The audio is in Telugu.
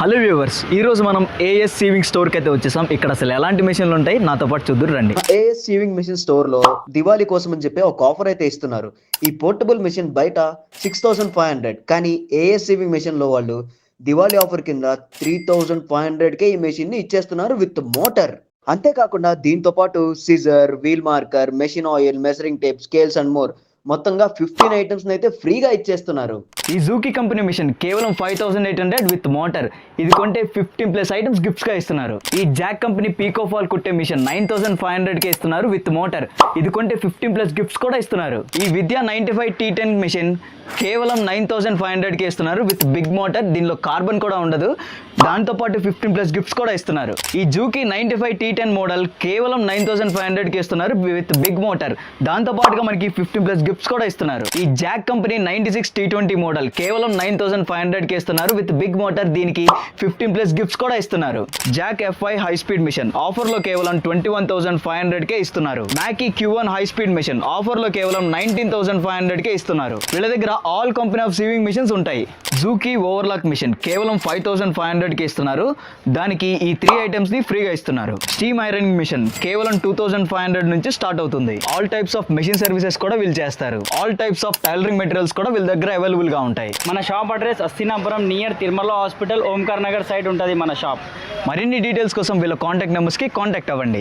హలో వ్యూవర్స్, ఈరోజు మనం ఏఎస్ సీవింగ్ స్టోర్కి అయితే వచ్చేసాం. ఇక్కడ అసలు ఎలాంటి మెషిన్లు ఉంటాయి నాతో పాటు చూద్దురు రండి. ఏఎస్ సీవింగ్ మెషిన్ స్టోర్ లో దివాళీ కోసం అని చెప్పి ఒక ఆఫర్ అయితే ఇస్తున్నారు. ఈ పోర్టబుల్ మెషిన్ బయట 6500, కానీ ఏఎస్ సీవింగ్ మెషిన్ లో వాళ్ళు దివాళీ ఆఫర్ కింద 3500కే ఈ మెషిన్ ని ఇచ్చేస్తున్నారు విత్ మోటార్. అంతేకాకుండా దీంతో పాటు scissor, wheel marker, machine oil, measuring tape, scales and more మొత్తంగా 15 ఐటమ్స్ అయితే ఫ్రీగా ఇచ్చేస్తున్నారు. ఈ జూకీ కంపెనీ మిషన్ కేవలం 5800 విత్ మోటార్. ఇది కొంటే 15+ ఐటమ్స్ గిఫ్ట్స్ గా ఇస్తున్నారు. ఈ జాక్ కంపెనీ పీకో ఫాల్ కుట్టే మిషన్ 9500కే ఇస్తున్నారు విత్ మోటార్. ఇది కొంటే 15+ గిఫ్ట్స్ కూడా ఇస్తున్నారు. ఈ విద్యా 95 T10 మిషన్ కేవలం 9500కే ఇస్తున్నారు విత్ బిగ్ మోటార్. దీనిలో కార్బన్ కూడా ఉండదు. దాంతో పాటు 15+ గిఫ్ట్స్ కూడా ఇస్తున్నారు. ఈ జూకీ 95 T10 మోడల్ కేవలం 9500కి ఇస్తున్నారు విత్ బిగ్ మోటార్. దాంతో పాటుగా మనకి 15+ గిఫ్ట్స్ కూడా ఇస్తున్నారు. ఈ జాక్ కంపెనీ 96 T20 మోడల్ కేవలం 9500కి ఇస్తున్నారు విత్ బిగ్ మోటార్. దీనికి 15+ గిఫ్ట్స్ కూడా ఇస్తున్నారు. Jack F5 high speed machine offer లో కేవలం 21500కే ఇస్తున్నారు. మ్యాకీ Q1 high speed machine offer లో కేవలం 19500కే ఇస్తున్నారు. వీళ్ళ దగ్గర all company of sewing machines ఉంటాయి. జూకీ ఓవర్లాక్ మిషన్ కేవలం 5500కి ఇస్తున్నారు. దానికి ఈ 3 ఐటమ్స్ ని ఫ్రీగా ఇస్తున్నారు. స్టీమ్ ఐరనింగ్ మిషన్ కేవలం 2500 నుంచి స్టార్ట్ అవుతుంది. All types of machine services కూడా వీళ్ళు చేస్తారు. All types of tailoring materials కూడా వీళ్ళ దగ్గర అవైలబుల్ గా ఉంటాయి. మన shop address Hastinapuram near Tirumala hospital, Omkar Nagar side ఉంటుంది మన షాప్. మరిన్ని డీటెయిల్స్ కోసం వీళ్ళ కాంటాక్ట్ నెంబర్స్ కి కాంటాక్ట్ అవ్వండి.